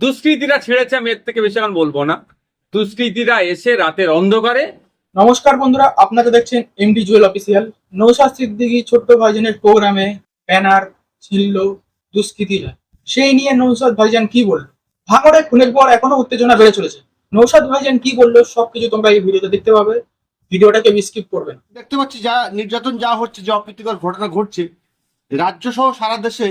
দুষ্কৃতীরা ছেড়েছে, আমি এর থেকে বেশি এখন বলবো না। দুষ্কৃতীরা এসে রাতের অন্ধকারে। নমস্কার বন্ধুরা, আপনারা দেখছেন এমডি জুয়েল অফিসিয়াল। নৌশাদ সিদ্দিকী ছোট্ট ভাইজানের প্রোগ্রামে ব্যানার ছিলল দুষ্কৃতীরা, সেই নিয়ে নৌশাদ ভাইজান কি বলল। ভাঙড়ে খুনের পর এখনো উত্তেজনা বেড়ে চলেছে। নৌশাদ ভাইজান কি বললো সবকিছু তোমরা এই ভিডিওতে দেখতে পাবে। ভিডিওটাকে স্কিপ করবেন। দেখতে পাচ্ছি যা নির্যাতন যা হচ্ছে, যে অপ্রীতিকর ঘটনা ঘটছে রাজ্য সহ সারা দেশে,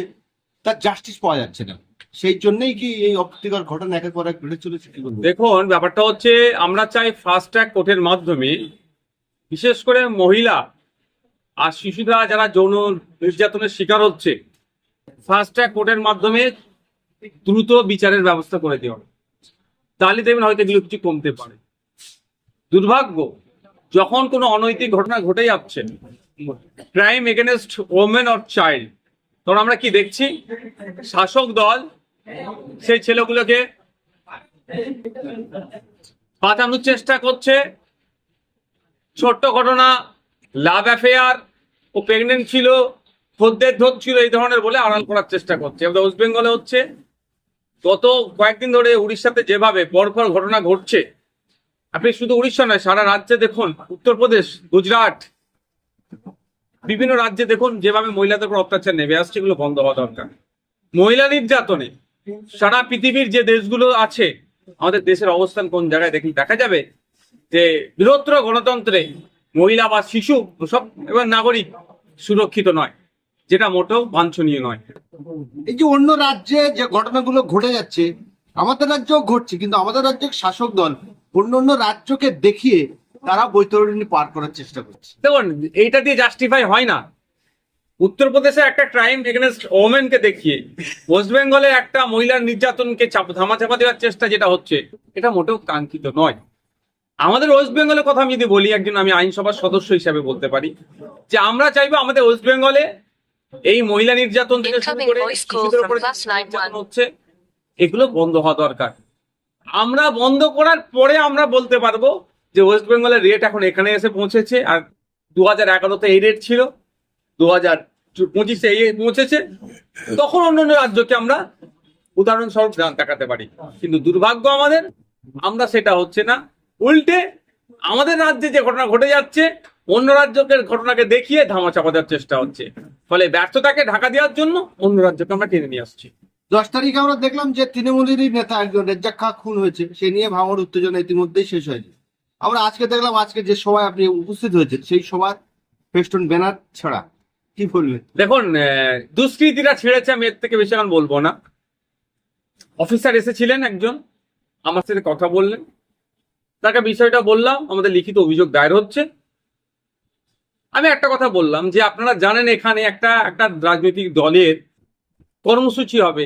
তার জাস্টিস পাওয়া যাচ্ছে না। সেই জন্যই কি এই অপ্রীতিকর ঘটনা একের পর এক ঘটে চলেছে? কি বলবো? দেখুন, ব্যাপারটা হচ্ছে আমরা চাই ফাস্ট ট্র্যাক কোর্টের মাধ্যমে বিশেষ করে মহিলা আর শিশুরা যারা যৌন নির্যাতনের শিকার হচ্ছে, ফাস্ট ট্র্যাক কোর্টের মাধ্যমে দ্রুত বিচারের ব্যবস্থা করে দেওয়া। তাহলে দেখবেন হয়তো এগুলো কিছু কমতে পারে। দুর্ভাগ্য, যখন কোনো অনৈতিক ঘটনা ঘটে যাচ্ছে, crime against women or child, তখন আমরা কি দেখছি? শাসক দল সেই ছেলেগুলোকে বাঁচানোর চেষ্টা করছে। ছোট্ট ঘটনা, লাভ অ্যাফেয়ার, ও প্রেগনেন্ট ছিল, খদ্দের ধরছিল, এই ধরনের বলে আড়াল করার চেষ্টা করছে। ওয়েস্ট বেঙ্গলে হচ্ছে, গত কয়েকদিন ধরে উড়িষ্যাতে যেভাবে পরপর ঘটনা ঘটছে, আপনি শুধু উড়িষ্যা নয়, সারা রাজ্যে দেখুন, উত্তরপ্রদেশ, গুজরাট, বিভিন্ন রাজ্যে দেখুন যেভাবে মহিলাদের উপর অত্যাচার নেমে আসছে, এগুলো বন্ধ হওয়া দরকার। মহিলা নির্যাতনে সারা পৃথিবীর যে দেশগুলো আছে, আমাদের দেশের অবস্থান কোন জায়গায় দেখা যাবে যে বৃহত্তর গণতন্ত্রে মহিলা বা শিশু সব এবং নাগরিক সুরক্ষিত নয়, যেটা মোটেও বাঞ্ছনীয় নয়। এই যে অন্য রাজ্যে যে ঘটনাগুলো ঘটে যাচ্ছে, আমাদের রাজ্যেও ঘটছে, কিন্তু আমাদের রাজ্যের শাসক দল অন্য অন্য রাজ্যকে দেখিয়ে তারা বৈতরণী পার করার চেষ্টা করছে। দেখুন, এইটা দিয়ে জাস্টিফাই হয় না। উত্তরপ্রদেশে একটা ক্রাইম এগেনস্ট ওমেনকে দেখিয়ে ওয়েস্ট বেঙ্গলে একটা মহিলার নির্যাতনকে ধামাচাপা দেওয়ার চেষ্টা যেটা হচ্ছে, এটা মোটেও কাঙ্ক্ষিত নয়। আমাদের ওয়েস্ট বেঙ্গলের কথা আমি যদি বলি, একজন আমি আইনসভার সদস্য হিসাবে বলতে পারি যে আমরা চাইবো আমাদের ওয়েস্ট বেঙ্গলে এই মহিলা নির্যাতন থেকে শুরু করে শিশুদের উপরে নির্যাতন হচ্ছে, এগুলো বন্ধ হওয়া দরকার। আমরা বন্ধ করার পরে আমরা বলতে পারবো যে ওয়েস্ট বেঙ্গলের রেট এখন এখানে এসে পৌঁছেছে, আর 2011-তে এই রেট ছিল, 2025-এ এই পৌঁছেছে, তখন অন্যান্য রাজ্যকে আমরা উদাহরণস্বরূপ দেখাতে পারি। কিন্তু দুর্ভাগ্য আমাদের, আমরা সেটা হচ্ছে না। উল্টে আমাদের রাজ্যে যে ঘটনা ঘটে যাচ্ছে, অন্য রাজ্যের ঘটনাকে দেখিয়ে ধামাচাপা দেওয়ার চেষ্টা হচ্ছে। ফলে ব্যর্থতাকে ঢাকা দেওয়ার জন্য অন্য রাজ্যকে আমরা টেনে নিয়ে আসছি। 10 তারিখে আমরা দেখলাম যে তৃণমূলেরই নেতা একজন রেজ্জাক খাঁ খুন হয়েছে, সে নিয়ে ভাঙড় উত্তেজনা ইতিমধ্যেই শেষ হয়নি। আমরা আজকে দেখলাম, আজকে যে সভায় আপনি উপস্থিত হয়েছেন, সেই সভার ফেস্টুন ব্যানার ছড়া, কি বলবেন? দেখুন, দুষ্কৃতীরা ছেড়েছে, আমি এর থেকে বেশি এখন বলবো না। অফিসার এসেছিলেন একজন, আমার সাথে কথা বললেন, তাকে বিষয়টা বললাম, আমাদের লিখিত অভিযোগ দায়ের হচ্ছে। আমি একটা কথা বললাম যে আপনারা জানেন এখানে একটা রাজনৈতিক দলের কর্মসূচি হবে,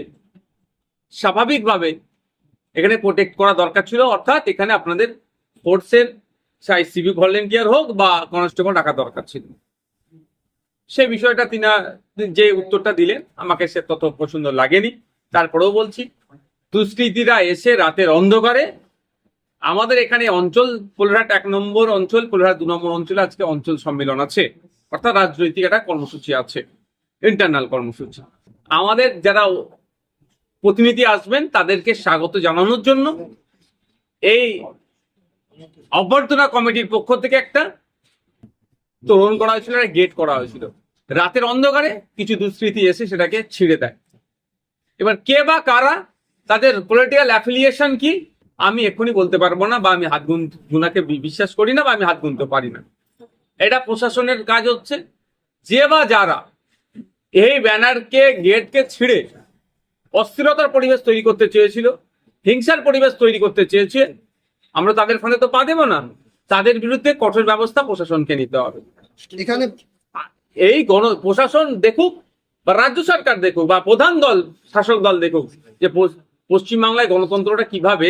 স্বাভাবিকভাবে এখানে প্রোটেক্ট করা দরকার ছিল, অর্থাৎ এখানে আপনাদের ফোর্সের চাই সিভিক ভলেন্টিয়ার হোক বা কনস্টেবল রাখা দরকার ছিল। সেই বিষয়টা তিনি যে উত্তরটা দিলেন, আমাকে সে তত পছন্দ লাগেনি। তারপরেও বলছি, দুষ্কৃতীরা এসে রাতের অন্ধকারে আমাদের এখানে অঞ্চল কোলাঘাট 1 নম্বর অঞ্চল, কোলাঘাট 2 নম্বর অঞ্চলে আজকে অঞ্চল সম্মেলন আছে, অর্থাৎ রাজনৈতিক একটা কর্মসূচি আছে, ইন্টারনাল কর্মসূচি। আমাদের যারা প্রতিনিধি আসবেন তাদেরকে স্বাগত জানানোর জন্য এই অভ্যর্থনা কমিটির পক্ষ থেকে একটা তোরণ করা হয়েছিল, একটা গেট করা হয়েছিল। রাতের অন্ধকারে কিছু দুষ্কৃতী এসে সেটাকে ছিঁড়ে দেয়। এবার কে বা কারা, তাদের পলিটিক্যাল অ্যাফিলিয়েশন কি, আমি এক্ষুনি বলতে পারবো না, বা আমি হাত গুনাকে বিশ্বাস করি না, বা আমি হাত গুনতে পারি না। এটা প্রশাসনের কাজ হচ্ছে। যে বা যারা এই ব্যানারকে, গেটকে ছিঁড়ে অস্থিরতার পরিবেশ তৈরি করতে চেয়েছিল, হিংসার পরিবেশ তৈরি করতে চেয়েছে, আমরা তাদের ফলে তো পা দেবো না। তাদের বিরুদ্ধে কঠোর ব্যবস্থা প্রশাসনকে নিতে হবে। এখানে এই প্রশাসন দেখুক, বা রাজ্য সরকার দেখুক, বা প্রধান দল শাসক দল দেখুক, যে পশ্চিমবাংলায় গণতন্ত্রটা কিভাবে,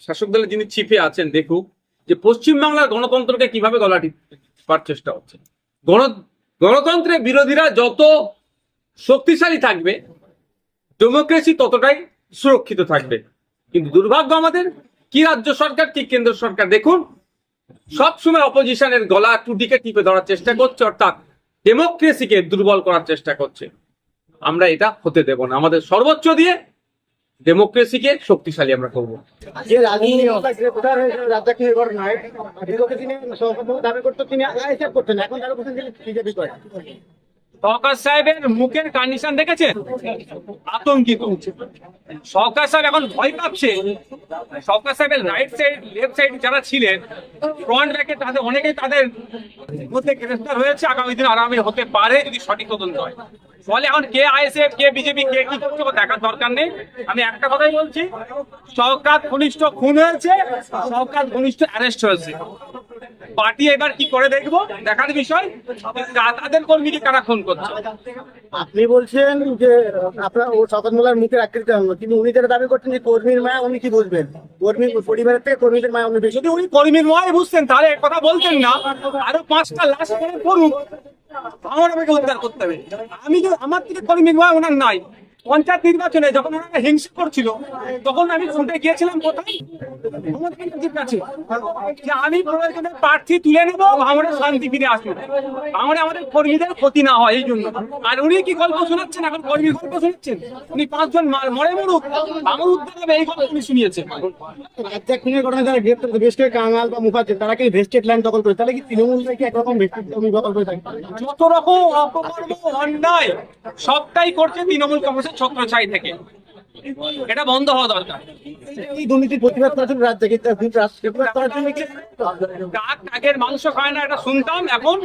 শাসক দলের যিনি চিফে আছেন দেখুক যে পশ্চিমবাংলার গণতন্ত্রকে কিভাবে গলা টিপার চেষ্টা হচ্ছে। গণতন্ত্রের বিরোধীরা যত শক্তিশালী থাকবে, ডেমোক্রেসি ততটাই সুরক্ষিত থাকবে। কিন্তু দুর্ভাগ্য আমাদের, কি রাজ্য সরকার কি কেন্দ্র সরকার দেখুন, সবসময় অপোজিশনের গলা টুটিকে টিপে ধরার চেষ্টা করছে, অর্থাৎ ডেমোক্রেসিকে দুর্বল করার চেষ্টা করছে। আমরা এটা হতে দেব না। আমাদের সর্বোচ্চ দিয়ে ডেমোক্রেসিকে শক্তিশালী আমরা করবো। যে রাজনীতি গ্রেপ্তার হয়েছিল রাজ্জাক ঘটনায় বিগত দিনে দাবি করতো তিনি আইএসএফ করতেন, এখন তারা বলছেন যে বিজেপি করে। সরকার সাহেবের মুখের কন্ডিশন দেখেছেন, আতঙ্কিত। সরকার সাহেব এখন ভয় পাচ্ছে। সরকার সাহেবের রাইট সাইড লেফট সাইড যারা ছিলেন ফ্রন্ট ব্যাকে তাদের অনেকেই তাদের মধ্যে গ্রেফতার হয়েছে, আগামী দিন আরামে হতে পারে যদি সঠিক তদন্ত হয়। ফলে এখন কে আইএসএফ কে বিজেপি কে কি করছে দেখার দরকার নেই। আমি একটা কথাই বলছি, সরকার ঘনিষ্ঠ খুন হয়েছে, সরকার ঘনিষ্ঠ অ্যারেস্ট হয়েছে। পার্টি এবার কি করে দেখবো দেখার বিষয়, তাদের কর্মীকে কারা খুন করছে। আপনি বলছেন যে আপনার ও শওকত মোল্লার মুখের আকৃতি কিন্তু উনি যেটা দাবি করছেন যে কর্মীর মায়া, উনি কি বুঝবেন? কর্মীর পরিবারের থেকে কর্মীদের মায়া উনি বেশি। যদি উনি কর্মীর ময় বুঝতেন তাহলে এক কথা বলতেন না, আরো 5টা লাশ করে করুক, আমার আমাকে উদ্ধার করতে হবে। আমি যে আমার থেকে কর্মীর ময় ওনার নাই। পঞ্চায়েত নির্বাচনে যখন ওনারা হিংসা করছিল তখন আমি ছুটে গিয়েছিলাম কোথায়, আমাদের কাছে, যে আমি প্রয়োজনে প্রার্থী তুলে নেবো, আমাদের শান্তি ফিরে আসবে, আমাদের কর্মীদের ক্ষতি না হয় এই জন্য। আর উনি কি গল্প শোনাচ্ছেন, এখন কর্মীর গল্প শোনাচ্ছেন। উনি 5 জন মরে মরুক, আমার উদ্ধার হবে, এই গল্প উনি শুনিয়েছেন। রাজ্জাক খুনের ঘটনায় যারা গ্রেপ্তার বেশ করে কাঙাল বা মুখার্জি তারা কি ভেস্টেড ল্যান্ড দখল করে, তাহলে কি তৃণমূল থেকে একরকম ভেস্টেড জমি দখল করে থাকে? যত রকম অপকর্ম অন্যায় সবটাই করছে তৃণমূল কংগ্রেসের ছত্রছাই থেকে, এটা বন্ধ হওয়া দরকার। এই দুর্নীতির প্রতিবাদ করার জন্য রাজ্জাকে গ্রেপ্তার করার জন্য কি কাক কাকের মাংস খায় না এটা শুনতাম, এখন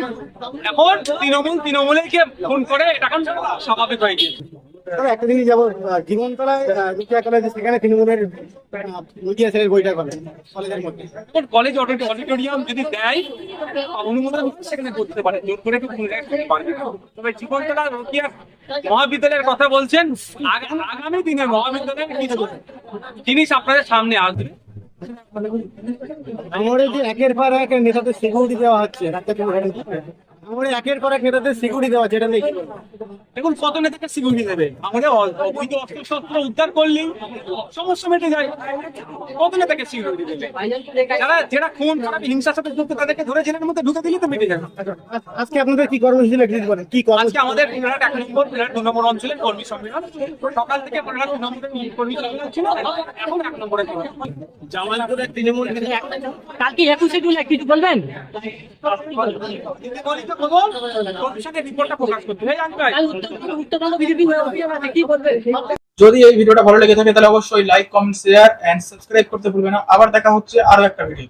তৃণমূলকে ফোন করে এটা এখন স্বাভাবিক হয়ে গিয়েছে। তবে একটা জিনিস যাবো জীবনতলায় সেখানে তৃণমূলের মিডিয়া সেলের বইটা করে কলেজের মধ্যে। কলেজ অডিটোরিয়াম যদি দেয় অনুমোদন সেখানে করতে পারে, জোর করে একটু করতে পারে। তবে জীবনতলা রোকিয়া মহাবিদ্যালয়ের কথা বলছেন, আগামী দিনে মহাবিদ্যালয়ের কিছু জিনিস আপনাদের সামনে আসবে। আমাদের যে একের পর এক নেতাদের সিকিউরিটি দেওয়া হচ্ছে, আমাদের একের পর এক নেতাদের সিকিউরিটি দেওয়া হচ্ছে, এটা নিয়ে কি বলবো? দেখুন কত নেতাকে সিকিউরিটি দেবে, আমাদের অবৈধ অস্ত্রশস্ত্র উদ্ধার করলেই সমস্যা মেটে যায়। কত নেতাকে সিকিউরিটি দেবে? যারা খুন খারাপ হিংসার সাথে যুক্ত তাদেরকে ধরে জেলের মধ্যে ঢুকে দিলে তো মেটে যাবে। আজকে আপনাদের কি কর্মসূচি নেতৃত্ব করেন, কি আজকে আমাদের পুনরাট 1 নম্বর পুনরাট 2 নম্বর অঞ্চলের কর্মী সম্মেলন, সকাল থেকে পুনরাট 2 নম্বরের কর্মী সম্মেলন ছিল, এখন 1 নম্বরে জামালপুরের তৃণমূল কালকে 21 শিডিউল কিছু বলবেন? রিপোর্টটা প্রকাশ করতে হয়। উত্তরবঙ্গ বিজেপি কি বলবে? যদি এই ভিডিওটা ভালো লেগে থাকে তাহলে অবশ্যই like comment share and subscribe করতে ভুলবেন না। আবার দেখা হচ্ছে আরো একটা ভিডিও।